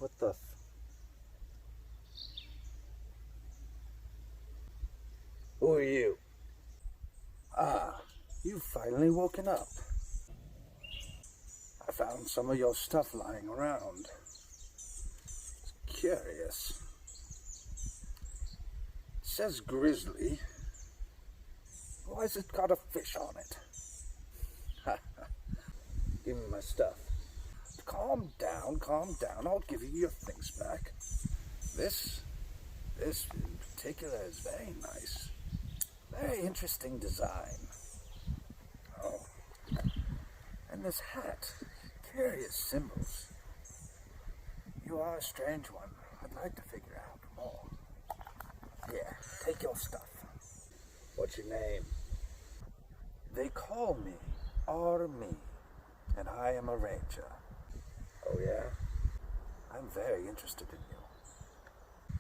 What the Who are you? Ah, you've finally woken up. I found some of your stuff lying around. It's curious. It says grizzly. Why has it got a fish on it? Give me my stuff. Calm down, calm down. I'll give you your things back. This in particular is very nice. Very interesting design. Oh. And this hat. Curious symbols. You are a strange one. I'd like to figure out more. Here, take your stuff. What's your name? They call me Army, and I am a ranger. Oh yeah? I'm very interested in you.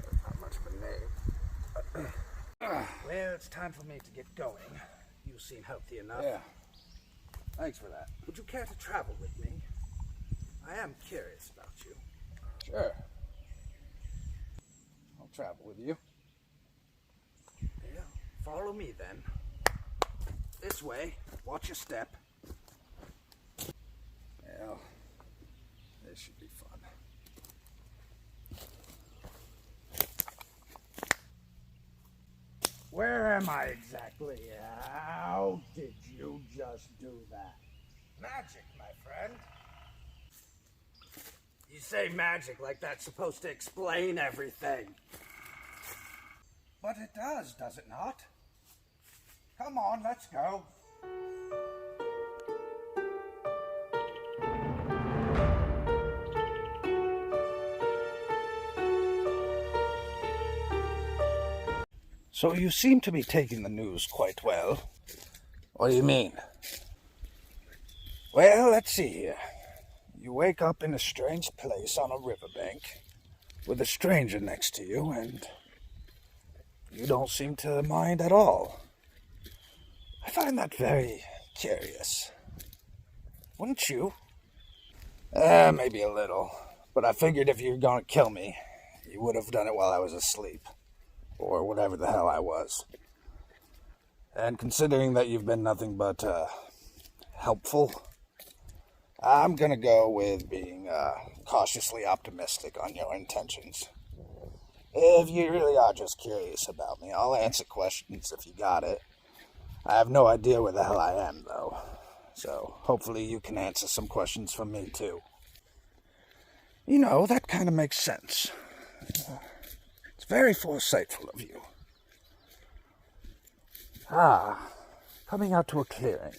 That's not much of a name. Well, it's time for me to get going. You seem healthy enough. Yeah. Thanks for that. Would you care to travel with me? I am curious about you. Sure. I'll travel with you. Yeah, follow me then. This way. Watch your step. Well, this should be fun. Where am I exactly? How did you just do that? Magic, my friend. You say magic like that's supposed to explain everything. But it does it not? Come on, let's go. So you seem to be taking the news quite well. What do you mean? Well, let's see here. You wake up in a strange place on a riverbank with a stranger next to you, and you don't seem to mind at all. I find that very curious. Wouldn't you? Maybe a little. But I figured if you were going to kill me, you would have done it while I was asleep. Or whatever the hell I was. And considering that you've been nothing but helpful, I'm gonna go with being cautiously optimistic on your intentions. If you really are just curious about me, I'll answer questions if you got it. I have no idea where the hell I am, though. So hopefully you can answer some questions from me, too. You know, that kind of makes sense. It's very foresightful of you. Coming out to a clearing.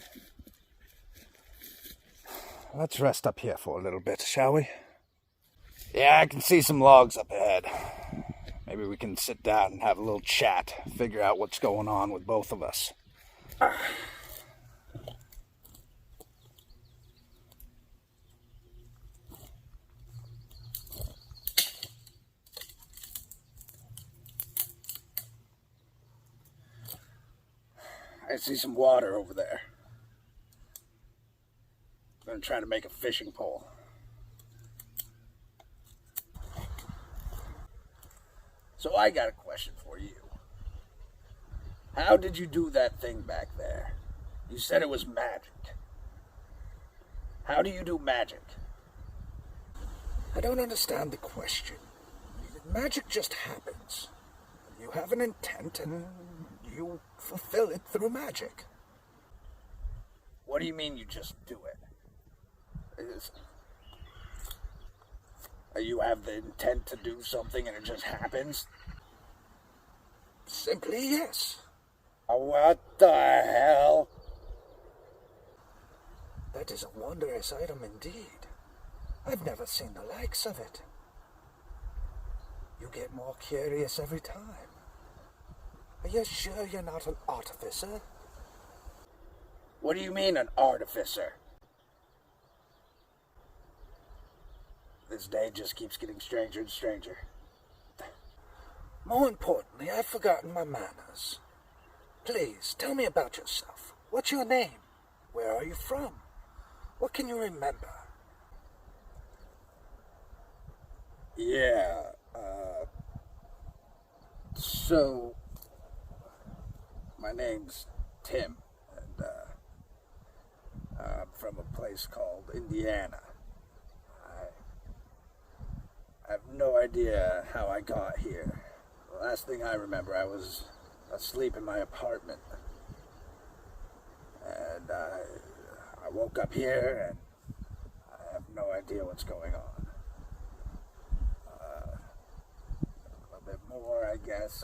Let's rest up here for a little bit, shall we? Yeah, I can see some logs up ahead. Maybe we can sit down and have a little chat, figure out what's going on with both of us. I see some water over there. I'm gonna try to make a fishing pole. So I got a question for you. How did you do that thing back there? You said it was magic. How do you do magic? I don't understand the question. Magic just happens. You have an intent and you fulfill it through magic. What do you mean you just do it? You have the intent to do something and it just happens? Simply yes. What the hell? That is a wondrous item indeed. I've never seen the likes of it. You get more curious every time. Are you sure you're not an artificer? What do you mean, an artificer? This day just keeps getting stranger and stranger. More importantly, I've forgotten my manners. Please, tell me about yourself. What's your name? Where are you from? What can you remember? Yeah, so my name's Tim, and I'm from a place called Indiana. I have no idea how I got here. The last thing I remember, I was asleep in my apartment, and I woke up here, and I have no idea what's going on. A little bit more, I guess.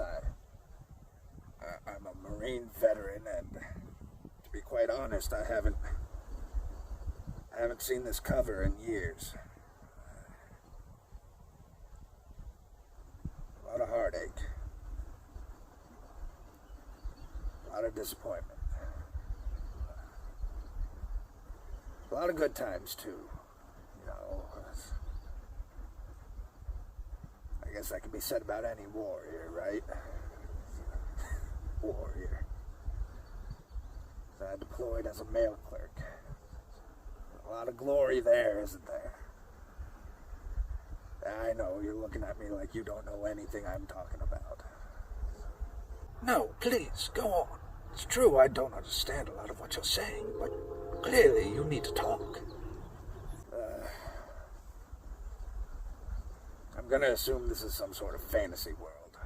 I'm a Marine veteran, and to be quite honest, I haven't seen this cover in years. A lot of heartache, a lot of disappointment, a lot of good times too. You know, I guess that could be said about any warrior, right? Warrior. I deployed as a mail clerk. A lot of glory there, isn't there? I know, you're looking at me like you don't know anything I'm talking about. No, please, go on. It's true I don't understand a lot of what you're saying, but clearly you need to talk. I'm gonna assume this is some sort of fantasy world.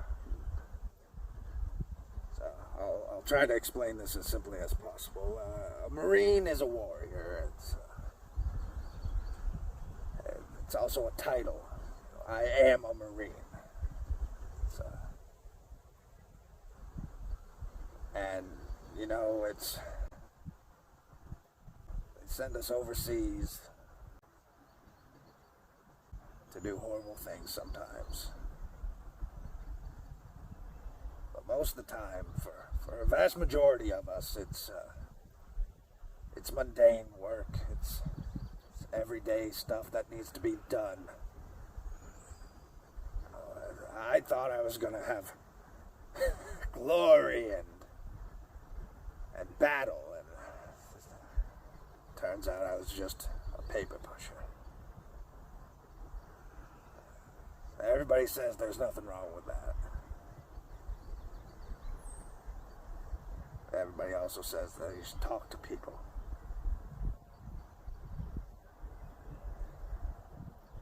So I'll try to explain this as simply as possible. A Marine is a warrior. It's also a title. I am a Marine. And, you know, they send us overseas to do horrible things sometimes. But most of the time, for a vast majority of us, it's mundane work. It's everyday stuff that needs to be done. I thought I was gonna have glory and battle, and turns out I was just a paper pusher. Everybody says there's nothing wrong with that. Everybody also says that you should talk to people.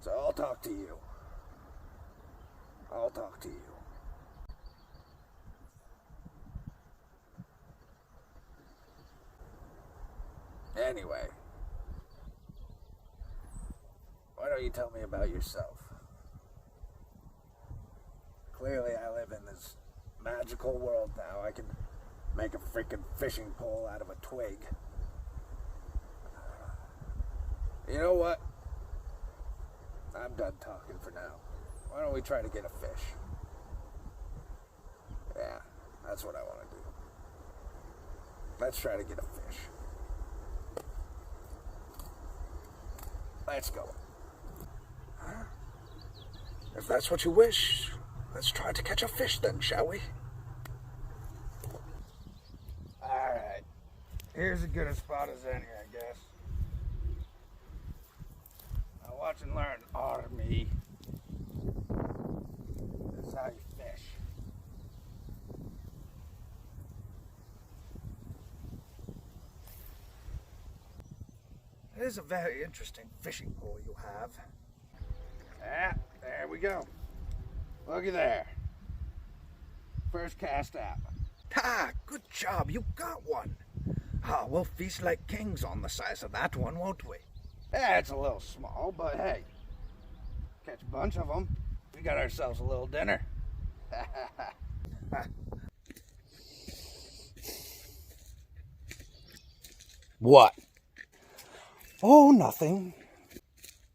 So I'll talk to you. I'll talk to you. Anyway, why don't you tell me about yourself? Clearly I live in this magical world now. I can make a freaking fishing pole out of a twig. You know what? I'm done talking for now. Why don't we try to get a fish? Yeah, that's what I want to do. Let's try to get a fish. Let's go. Huh? If that's what you wish, let's try to catch a fish then, shall we? Alright. Here's as good a spot as any, I guess. Now watch and learn, Army. This is how you fish. It is a very interesting fishing pole you have. Ah, there we go. Looky there. First cast out. Ha! Good job, you got one. Ah, we'll feast like kings on the size of that one, won't we? Yeah, it's a little small, but hey, catch a bunch of them. We got ourselves a little dinner. What? Oh, nothing.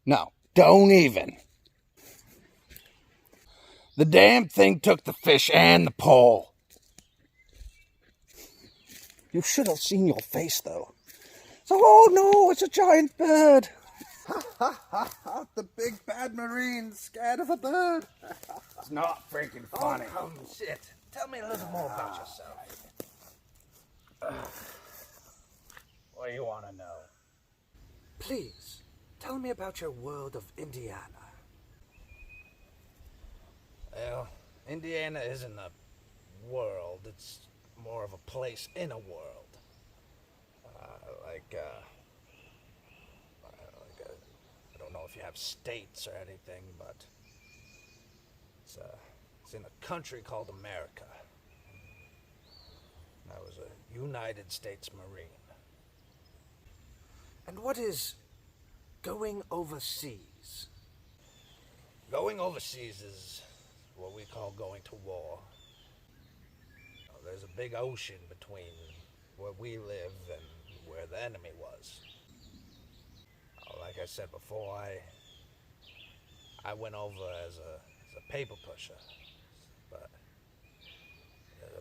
No, don't even. The damn thing took the fish and the pole. You should have seen your face, though. So, oh no, it's a giant bird. Ha ha ha ha, the big bad Marine scared of a bird. It's not freaking funny. Oh, come sit. Tell me a little more about yourself. What do you want to know? Please, tell me about your world of Indiana. Well, Indiana isn't a world, it's more of a place in a world. I don't know if you have states or anything, but it's in a country called America. I was a United States Marine. And what is going overseas? Going overseas is what we call going to war. There's a big ocean between where we live and where the enemy was. Like I said before, I went over as a paper pusher, but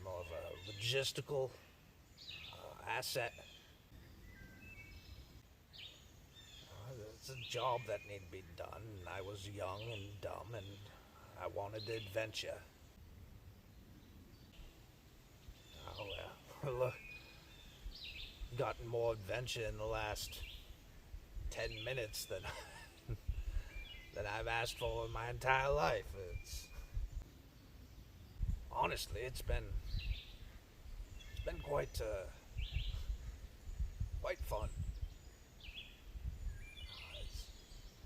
more of a logistical asset. It's a job that needed to be done. I was young and dumb, and I wanted adventure. Oh, well, look, gotten more adventure in the last 10 minutes than I've asked for in my entire life. Honestly, it's been quite fun.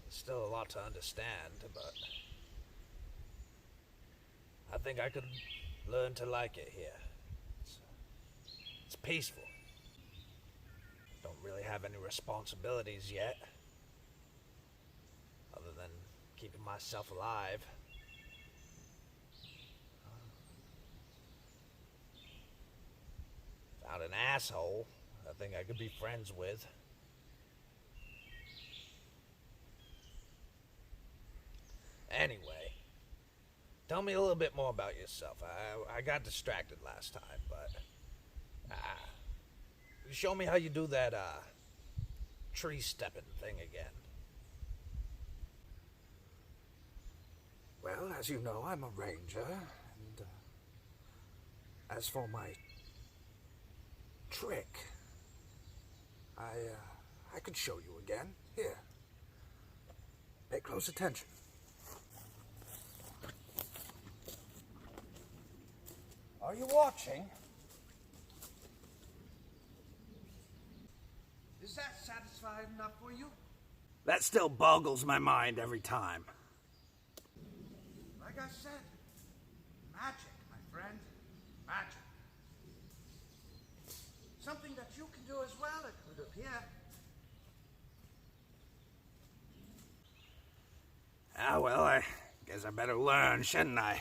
There's still a lot to understand, but I think I could learn to like it here. It's peaceful. Don't really have any responsibilities yet, other than keeping myself alive. Found an asshole I think I could be friends with. Anyway, tell me a little bit more about yourself. I got distracted last time, but show me how you do that tree stepping thing again. Well, as you know, I'm a ranger, and as for my trick, I could show you again. Here, pay close attention. Are you watching? Is that satisfying enough for you? That still boggles my mind every time. Like I said, magic, my friend. Magic. Something that you can do as well, it would appear. Well, I guess I better learn, shouldn't I?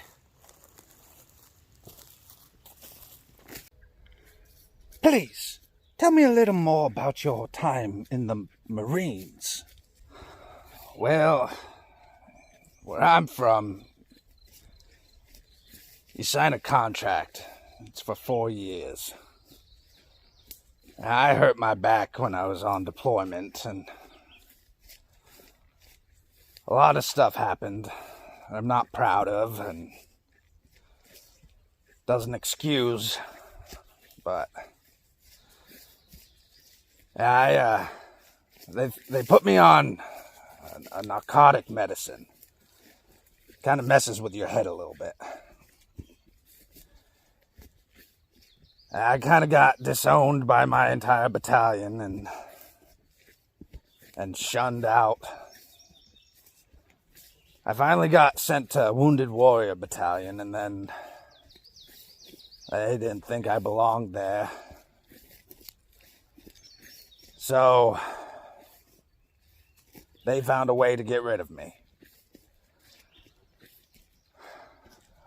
Please, tell me a little more about your time in the Marines. Well, where I'm from, you sign a contract. It's for 4 years. I hurt my back when I was on deployment, and a lot of stuff happened I'm not proud of, and doesn't excuse, but they put me on a narcotic medicine. Kind of messes with your head a little bit. I kind of got disowned by my entire battalion and shunned out. I finally got sent to Wounded Warrior Battalion, and then they didn't think I belonged there. So they found a way to get rid of me.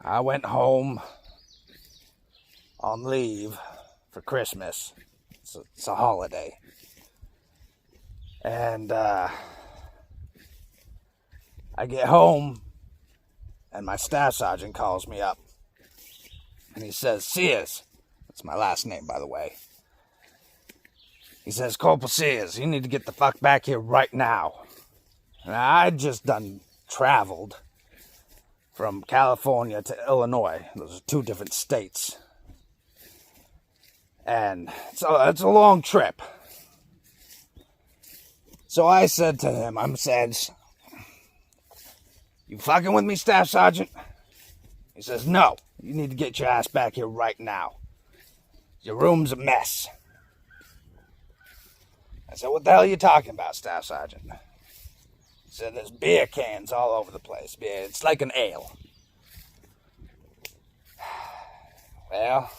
I went home on leave for Christmas. It's a holiday. And I get home, and my staff sergeant calls me up. And he says, Sears, that's my last name, by the way. He says, Corporal Sears, you need to get the fuck back here right now. And I'd just traveled from California to Illinois. Those are 2 different states. And so it's a long trip. So I said to him, you fucking with me, Staff Sergeant? He says, no, you need to get your ass back here right now. Your room's a mess. I said, what the hell are you talking about, Staff Sergeant? He said, there's beer cans all over the place. It's like an ale. Well,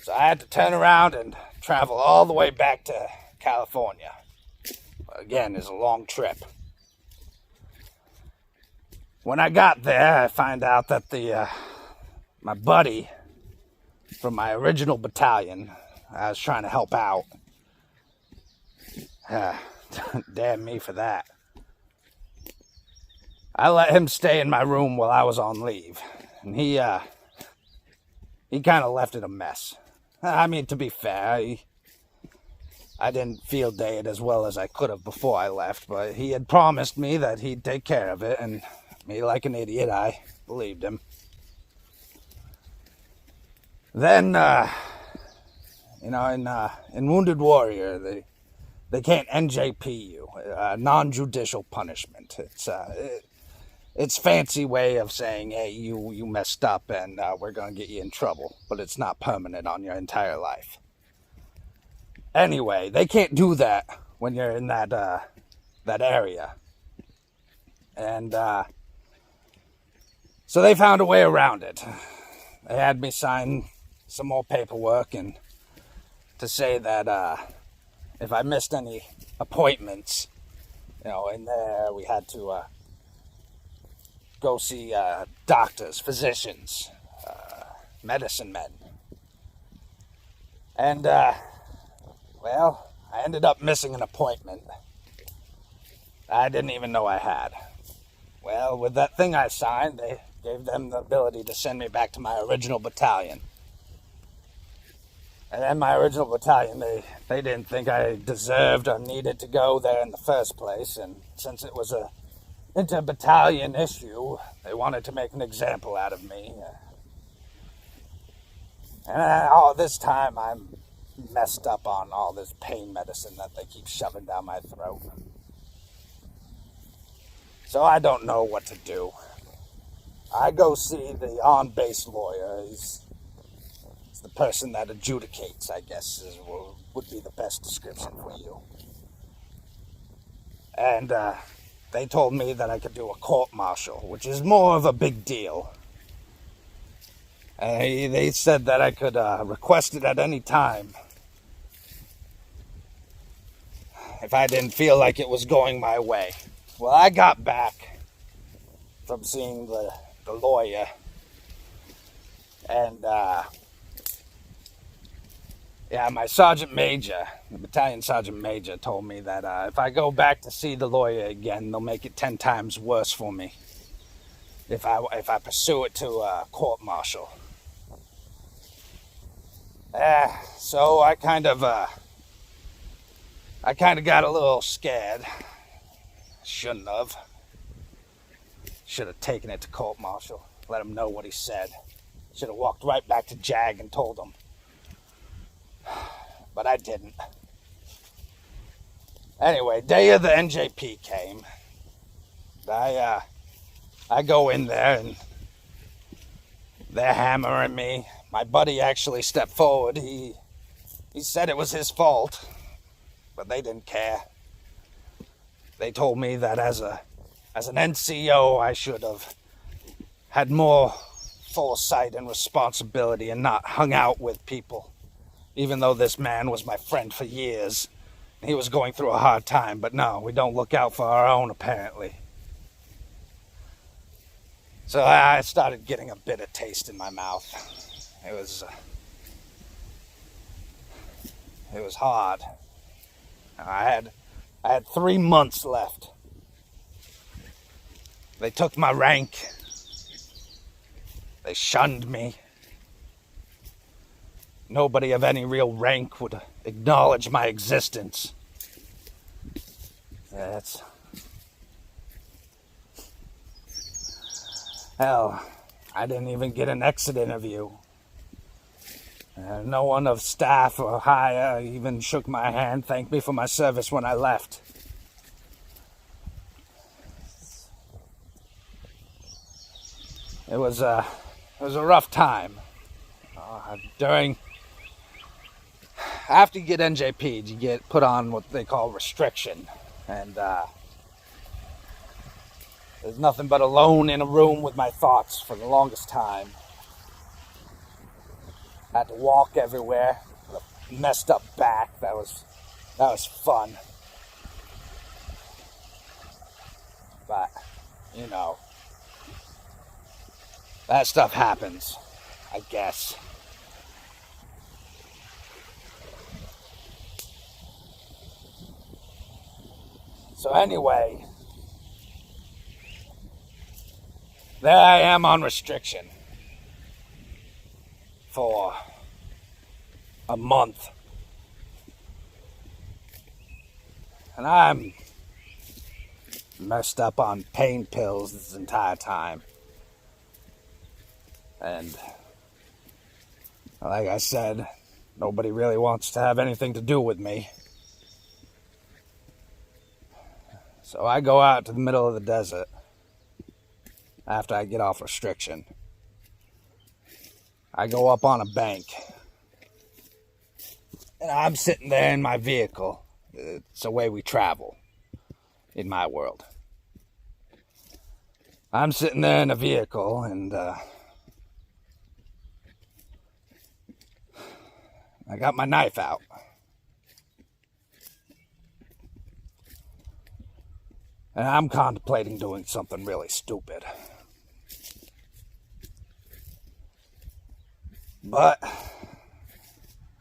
so I had to turn around and travel all the way back to California. Again, it's a long trip. When I got there, I find out that my buddy from my original battalion, I was trying to help out. Damn me for that. I let him stay in my room while I was on leave, and he kind of left it a mess. I mean, to be fair, I didn't field day it as well as I could have before I left, but he had promised me that he'd take care of it, and me, like an idiot, I believed him. Then, in Wounded Warrior, they can't NJP you, non-judicial punishment. It's fancy way of saying, hey, you messed up and we're going to get you in trouble, but it's not permanent on your entire life. Anyway, they can't do that when you're in that area. And so they found a way around it. They had me sign some more paperwork and to say that if I missed any appointments, in there, we had to go see doctors, physicians, medicine men. And, well, I ended up missing an appointment I didn't even know I had. Well, with that thing I signed, they gave them the ability to send me back to my original battalion. And then my original battalion, they didn't think I deserved or needed to go there in the first place, and since it was a inter-battalion issue, they wanted to make an example out of me. And all this time, I'm messed up on all this pain medicine that they keep shoving down my throat. So I don't know what to do. I go see the on-base lawyer. He's the person that adjudicates, I guess, would be the best description for you. And they told me that I could do a court-martial, which is more of a big deal. And they said that I could request it at any time if I didn't feel like it was going my way. Well, I got back from seeing the lawyer, and my sergeant major, the battalion sergeant major, told me that if I go back to see the lawyer again, they'll make it 10 times worse for me if I pursue it to a court-martial. So I kind of got a little scared. Shouldn't have. Should have taken it to court-martial. Let him know what he said. Should have walked right back to JAG and told him. But I didn't. Anyway, day of the NJP came. I go in there and they're hammering me. My buddy actually stepped forward. He said it was his fault, but they didn't care. They told me that as an NCO, I should have had more foresight and responsibility and not hung out with people, even though this man was my friend for years. He was going through a hard time, but no, we don't look out for our own, apparently. So I started getting a bitter taste in my mouth. It was hard. I had 3 months left. They took my rank. They shunned me. Nobody of any real rank would acknowledge my existence. Hell, I didn't even get an exit interview. No one of staff or higher even shook my hand, thanked me for my service when I left. It was a rough time. After you get NJP'd, you get put on what they call restriction. And there's nothing but alone in a room with my thoughts for the longest time. Had to walk everywhere. Messed up back. That was fun. But, you know, that stuff happens, I guess. So anyway, there I am on restriction for a month. And I'm messed up on pain pills this entire time. And like I said, nobody really wants to have anything to do with me. So I go out to the middle of the desert after I get off restriction. I go up on a bank. And I'm sitting there in my vehicle. It's the way we travel in my world. I'm sitting there in a vehicle and I got my knife out. And I'm contemplating doing something really stupid. But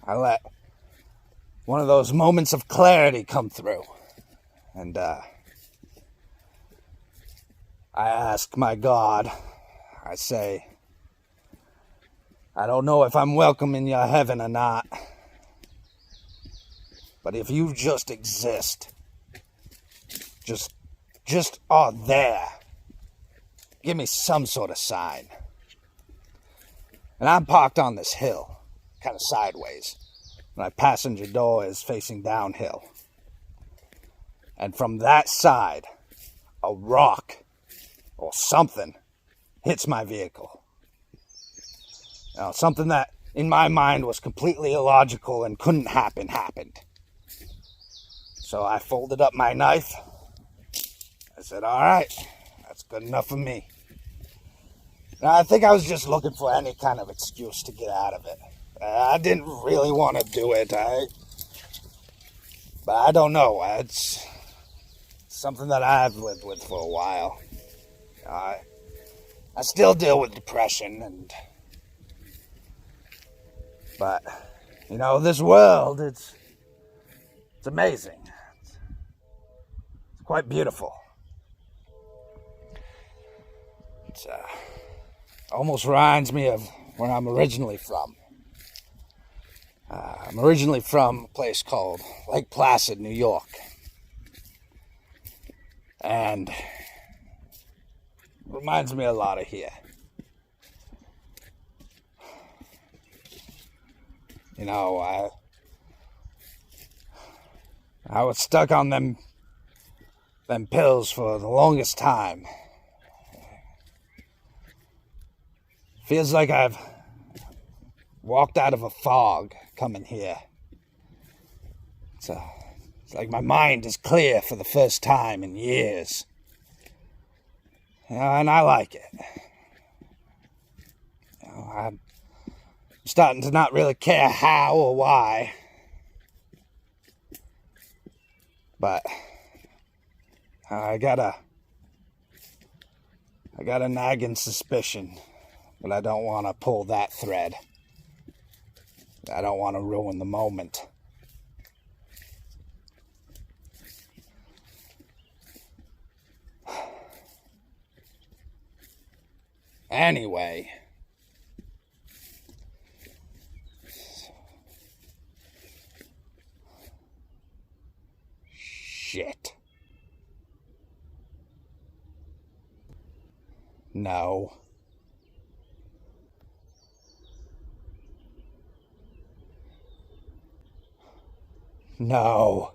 I let one of those moments of clarity come through. And I ask my God, I say, I don't know if I'm welcome in your heaven or not. But if you just exist, just are there, give me some sort of sign. And I'm parked on this hill, kind of sideways. My passenger door is facing downhill. And from that side, a rock or something hits my vehicle. Now, something that in my mind was completely illogical and couldn't happen, happened. So I folded up my knife. I said, all right, that's good enough for me. Now, I think I was just looking for any kind of excuse to get out of it. I didn't really want to do it, but I don't know. It's something that I've lived with for a while. I still deal with depression, but you know, this world, it's amazing. It's quite beautiful. It almost reminds me of where I'm originally from. I'm originally from a place called Lake Placid, New York. And it reminds me a lot of here. You know, I was stuck on them pills for the longest time. Feels like I've walked out of a fog coming here. It's like my mind is clear for the first time in years. You know, and I like it. You know, I'm starting to not really care how or why. But I got a nagging suspicion, but I don't want to pull that thread. I don't want to ruin the moment. Anyway. Shit. No. No.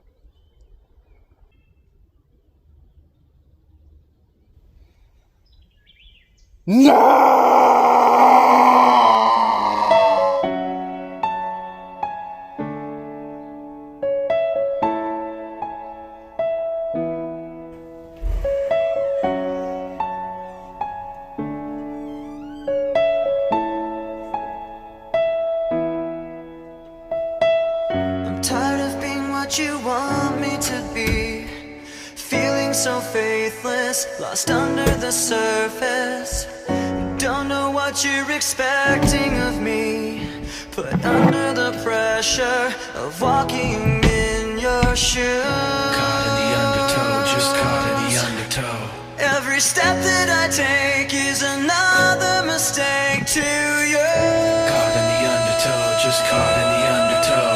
No! so faithless, lost under the surface. Don't know what you're expecting of me, put under the pressure of walking in your shoes. Caught in the undertow, just caught in the undertow. Every step that I take is another mistake to you. Caught in the undertow, just caught in the undertow.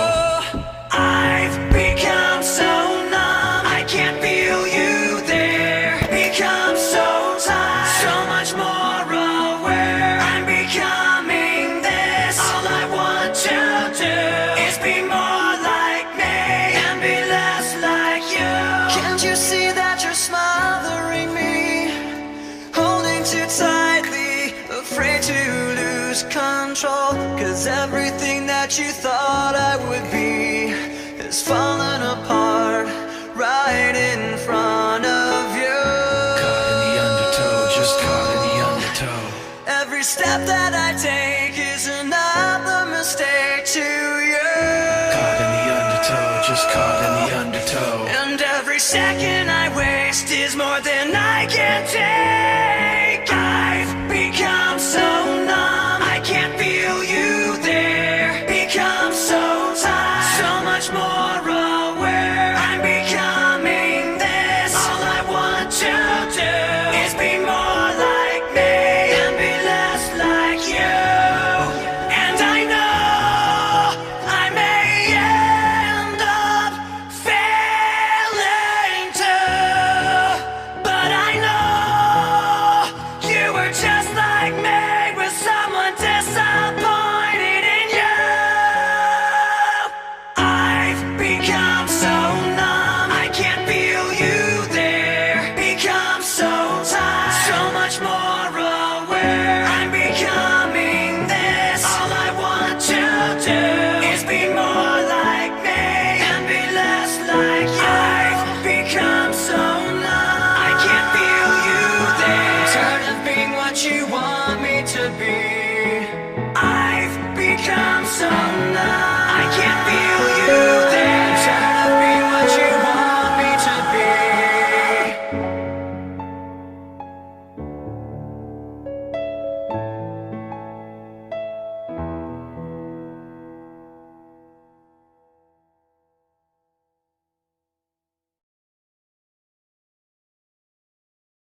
I've become so numb, I can't feel you there. Become so tired, so much more aware. I'm becoming this. All I want to do is be more like me and be less like you. Can't you see that you're smothering me, holding too tightly, afraid to lose control? 'Cause everything that you thought I would be is falling apart right in front of you. Caught in the undertow, just caught in the undertow. Every step that I take is another mistake to you. Caught in the undertow, just caught in the undertow. And every second I waste is more than I can take. I've become so numb, I can't feel you there. Become so tired, so much more aware. I'm becoming this. All I want to do is be more like me and be less like you. And I know I may end up failing too, but I know you were just like me, with someone disappointed in you. I've become so numb, I can't feel you there. Become so tired, so much more aware. I'm becoming this. All I want to do is be more like me and be less like you. I've become so numb, I can't feel you there. Tired of being what you want me to be. I've become so numb, I can't feel